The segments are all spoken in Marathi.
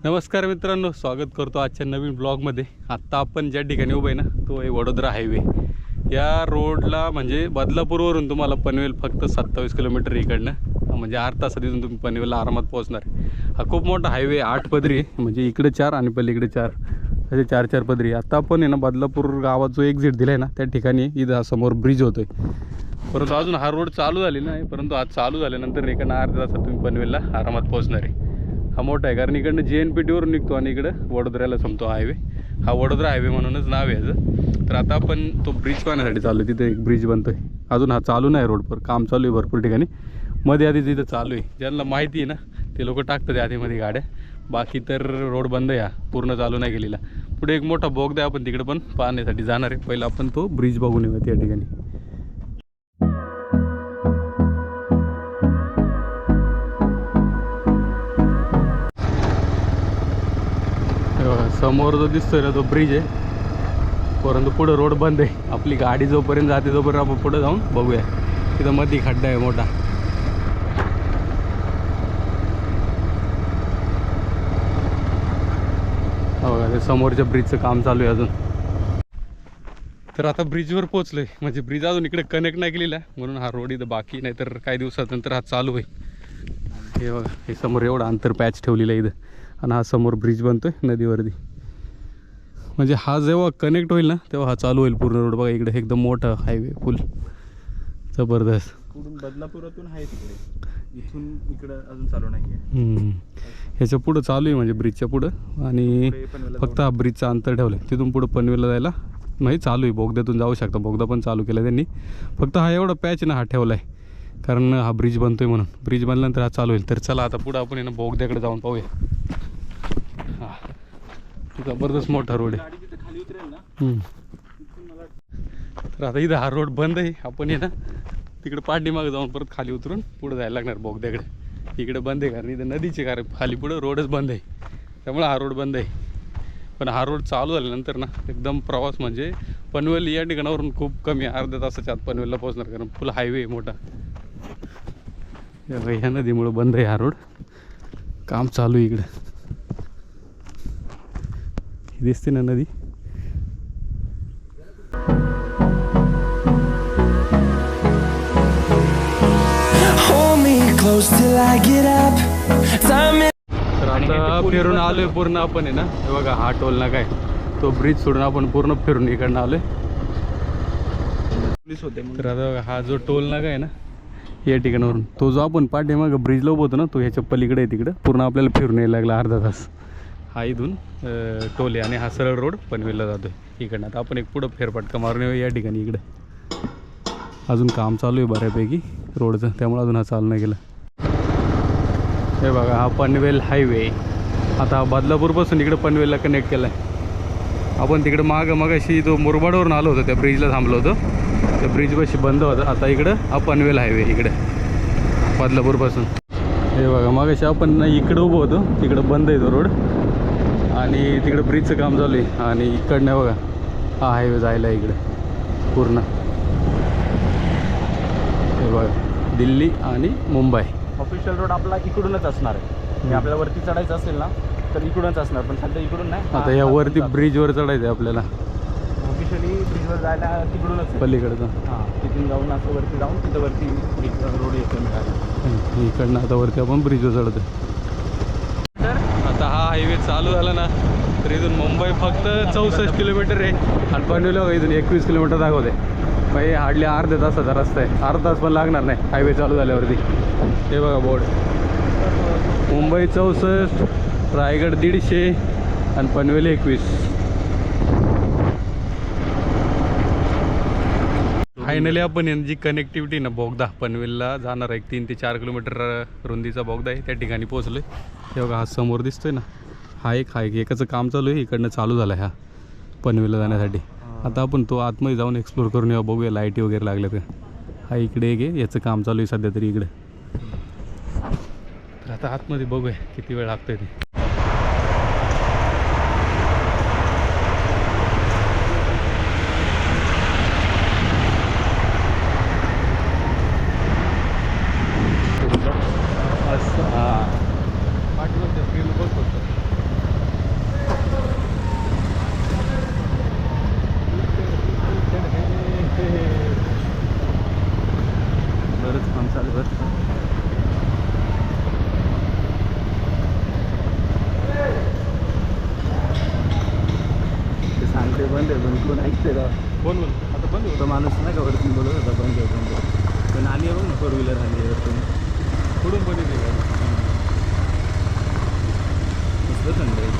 नमस्कार मित्रांनो, स्वागत करतो आजच्या नवीन ब्लॉगमध्ये. आत्ता आपण ज्या ठिकाणी उभं आहे ना, तो आहे वडोदरा हायवे. या रोडला म्हणजे बदलापूरवरून तुम्हाला पनवेल फक्त 27 किलोमीटर इकडनं, म्हणजे 8 तासात इथून तुम्ही पनवेलला आरामात पोहोचणार. हा खूप मोठा हायवे, 8 पदरी आहे, म्हणजे इकडे 4 आणि पलीकडे 4, असे 4-4 पदरी. आता आपण आहे ना बदलापूर गावात जो एक्झिट दिला आहे ना, त्या ठिकाणी इथं समोर ब्रिज होतो आहे. परंतु अजून हा रोड चालू झालेला नाही, परंतु आज चालू झाल्यानंतर इकडनं 8 तासात तुम्ही पनवेलला आरामात पोहोचणार आहे. हा मोठा आहे कारण इकडनं JNPTवरून निघतो आणि इकडं वडोदऱ्याला संपतो हायवे. हा वडोदरा हायवे म्हणूनच नाव आहे याचं. तर आता आपण तो ब्रिज पाहण्यासाठी चालू आहे. तिथे एक ब्रिज बनतो आहे, अजून हा चालू नाही, रोडवर काम चालू आहे भरपूर ठिकाणी. मध्ये आधी तिथं चालू आहे, ज्यांना माहिती आहे ना ते लोक टाकतात आधीमध्ये गाड्या. बाकी तर रोड बंद आहे, हा पूर्ण चालू नाही गेलेला. पुढे एक मोठा बोगदा आहे, आपण तिकडे पण पाहण्यासाठी जाणार आहे. पहिलं आपण तो ब्रिज बघून येऊया त्या ठिकाणी. समोर जो दिसतोय ना तो ब्रिज आहे, परंतु पुढं रोड बंद आहे. आपली गाडी जोपर्यंत जाते तोपर्यंत आपण पुढं जाऊन बघूया. तिथं मध्ये खड्डा आहे मोठा. बघा ते समोरच्या ब्रिजचं काम चालू आहे अजून. तर आता ब्रिजवर पोहोचलोय, म्हणजे ब्रिज अजून इकडे कनेक्ट नाही केलेला म्हणून हा रोड इथं बाकी, नाही तर काही दिवसानंतर हा चालू आहे. हे बघा, हे समोर एवढं अंतर पॅच ठेवलेलं आहे इथं, आणि हा समोर ब्रिज बनतोय नदीवरती. म्हणजे हा जेव्हा कनेक्ट होईल ना तेव्हा हा चालू होईल पूर्ण रोड. बघा इकडे एकदम मोठा हायवे, फुल जबरदस्त. पुढून बदलापुरातून आहे तिकडे, इथून इकडं अजून चालू नाही आहे. ह्याच्या पुढं चालू आहे म्हणजे ब्रिजच्या पुढं, आणि फक्त हा ब्रिजचा अंतर ठेवलं आहे. तिथून पुढं पनवेलला जायला म्हणजे चालू आहे, बोगद्यातून जाऊ शकता. बोगदा पण चालू केला त्यांनी, फक्त हा एवढा पॅच ना हा ठेवला आहे कारण हा ब्रिज बनतोय म्हणून. ब्रिज बनल्यानंतर हा चालू होईल. तर चला आता पुढं आपण ना बोगद्याकडे जाऊन पाहूया. हा जबरदस्त मोठा रोड आहे. खाली उतरेल ना. तर आता इथं हा रोड बंद आहे. आपण ना तिकडे पाठीमागे जाऊन परत खाली उतरून पुढे जायला लागणार बोगद्याकडे. इकडे बंद आहे कारण इथं नदीचे, कारण खाली पुढं रोडच बंद आहे, त्यामुळे हा रोड बंद आहे. पण हा रोड चालू झाल्यानंतर ना एकदम प्रवास म्हणजे पनवेल या ठिकाणावरून खूप कमी, अर्ध्या तासाच्या आत पनवेलला पोहोचणार, कारण फुल हायवे मोठा. ह्या नदीमुळं बंद आहे हा रोड, काम चालू आहे इकडं. दिसते ना नदी. तर आता फिरून आलोय पूर्ण आपण आहे ना. हे बघा हा टोल नाका आहे, तो ब्रिज सोडून आपण पूर्ण फिरून इकडनं आलोय. पोलीस होते. तर आता बघा हा जो टोल नाका आहे ना या ठिकाणावरून, तो जो आपण पाठीमाग ब्रिजला उभं होतो ना, तो ह्याच्या पलीकडे आहे. तिकडं पूर्ण आपल्याला फिरून यायला लागला अर्धा तास. हा इथून टोल आहे आणि हा सरळ रोड पनवेलला जातो आहे इकडनं. आता आपण एक पुढं फेरफटका मारून येऊ या ठिकाणी. इकडं अजून काम चालू आहे बऱ्यापैकी रोडचं, त्यामुळे अजून हा चालू नाही गेला. हे बघा हा पनवेल हायवे. आता हा बदलापूरपासून इकडं पनवेलला कनेक्ट केला आहे. आपण तिकडं मगाशी तो मुरबाडवरून आलो होतो, त्या ब्रिजला थांबलो होतो. त्या ब्रिजपाशी बंद होतं. आता इकडं हा पनवेल हायवे इकडे बदलापूरपासून. हे बघा मगाशी आपण इकडं उभं होतो, तिकडं बंद आहे तो रोड, आणि तिकडं ब्रिजचं काम चालू आहे. आणि इकडनं बघा हा हायवे जायला इकडे पूर्ण. हे बघा दिल्ली आणि मुंबई. ऑफिशियल रोड आपला इकडूनच असणार आहे. आपल्याला वरती चढायचं असेल ना तर इकडूनच असणार, पण सध्या इकडून नाही. आता या वरती ब्रिजवर चढायचं आहे आपल्याला. ऑफिशियली ब्रिजवर जायला तिकडूनच पलीकडचं. हां, तिथून जाऊन असं वरती जाऊन तिथं वरती रोड येतो मिळाला. इकडनं आता वरती आपण ब्रिजवर चढतो. तर आता हा हायवे चालू झाला ना, तर इथून मुंबई फक्त 64 किलोमीटर आहे, आणि पनवेल इथून 21 किलोमीटर दाखवते. म्हणजे हार्डली अर्ध्या तासाचा रस्ता आहे, अर्धा तास पण लागणार नाही हायवे चालू झाल्यावरती. हे बघा बोर्ड, मुंबई 64, रायगड 150 आणि पनवेल 21. फायनली आपण जी कनेक्टिव्हिटी ना बोगदा पनवेलला जाणार आहे, 3 ते 4 किलोमीटर रुंदीचा बोगदा आहे, त्या ठिकाणी पोहोचलो आहे. हे बघा हा समोर दिसतोय ना, हा एक एकाचं काम चालू आहे, इकडनं चालू झालं आहे हा पनवेलला जाण्यासाठी. आता आपण तो आतमध्ये जाऊन एक्सप्लोर करून येऊ, बघूया लाईटी वगैरे लागल्या तर. हा इकडे एक आहे, याचं काम चालू आहे सध्या तरी इकडे. तर आता आतमध्ये बघूया किती वेळ लागतोय ते. असं हां पाठीवरच्या स्क्रीन बघ फक्त. कोण ऐकते राव. बोल बोल आता बंद तो माणूस नाही का वरती बोलत होता बंद आहे बंद आहे. पण आली आहे बघ ना 4 व्हीलर आली आहे वरतून. कुठून बंद येते गाडी? मस्त थंड आहे.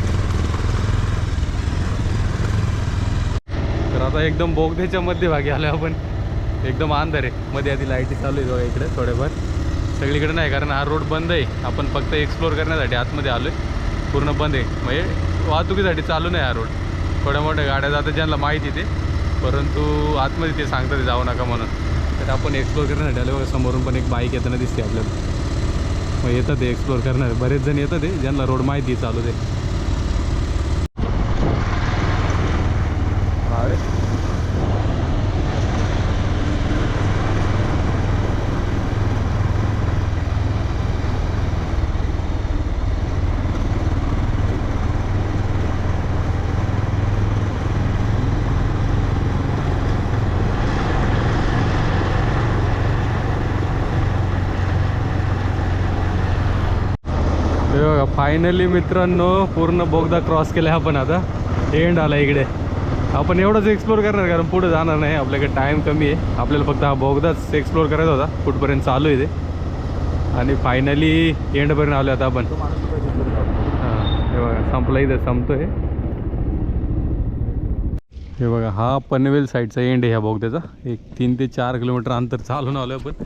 तर आता एकदम बोगद्याच्या मध्यभागी आलो आपण. एकदम अंधार आहे, मध्ये आधी लाईटी चालू आहे बघा इकडे थोड्याफार. सगळीकडे नाही, कारण हा रोड बंद आहे. आपण फक्त एक्सप्लोर करण्यासाठी आतमध्ये आलो आहे. पूर्ण बंद आहे, म्हणजे वाहतुकीसाठी चालू नाही हा रोड. थोड्या मोठ्या गाड्या जातात ज्यांना माहिती ते, परंतु आतमध्ये ते सांगतात ते जाऊ नका म्हणून. तर आपण एक्सप्लोर करण्यासाठी आलो बघा. समोरून पण एक बाईक येताना दिसते आपल्याला. मग येतात ते एक्सप्लोर करणार, बरेच जण येतात ते ज्यांना रोड माहिती चालू ते. हे बघा फायनली मित्रांनो पूर्ण बोगदा क्रॉस केला आपण. आता एंड आला इकडे. आपण एवढंच एक्सप्लोर करणार, कारण पुढे जाणार नाही, आपल्याकडे टाईम कमी आहे. आपल्याला फक्त हा बोगदाच एक्सप्लोर करायचा होता. कुठपर्यंत चालू आहे ते. आणि फायनली एंडपर्यंत आलो आता आपण. तो माणूस बघितलं होता. हां हे बघा संपला, इथं संपतोय. हे बघा हा पनवेल साईडचा एंड आहे ह्या बोगद्याचा. एक 3 ते 4 किलोमीटर अंतर चालून आलो आपण.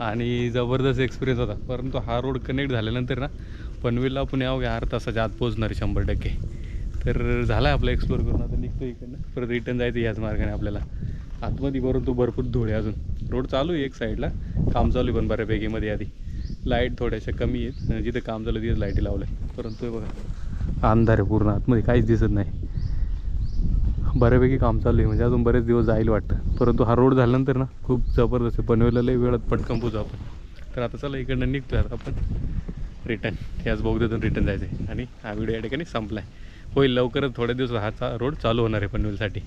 आणि जबरदस्त एक्सपिरियन्स होता. परंतु हा रोड कनेक्ट झाल्यानंतर ना पनवेलला आपण अवघ्या अर्धा तासाच्या आत पोहोचणार 100%. तर झाला आहे आपला एक्सप्लोर करून. आता निघतो इकडनं, परत रिटर्न जायचं ह्याच मार्गाने आपल्याला आतमध्ये. परंतु भरपूर धूळ आहे अजून. रोड चालू आहे एक साईडला, काम चालू आहे पण बऱ्यापैकी. मध्ये आधी लाईट थोड्याशा कमी आहेत, जिथं काम चालू तिथं लाईटी लावलं आहे. परंतु हे बघा अंधार आहे पूर्ण, आतमध्ये काहीच दिसत नाही. बऱ्यापैकी काम चालू आहे, म्हणजे अजून बरेच दिवस जाईल वाटतं. परंतु हा रोड झाल्यानंतर ना खूप जबरदस्त आहे. पनवेलला लई वेळात पटकन पोचू आपण. तर आता चला इकडनं निघतोय आता आपण रिटर्न. याच बोगद्यातून रिटर्न जायचं आहे. आणि हा व्हिडिओ या ठिकाणी संपला आहे. होईल लवकरच, थोड्या दिवस हा रोड चालू होणार आहे पनवेलसाठी.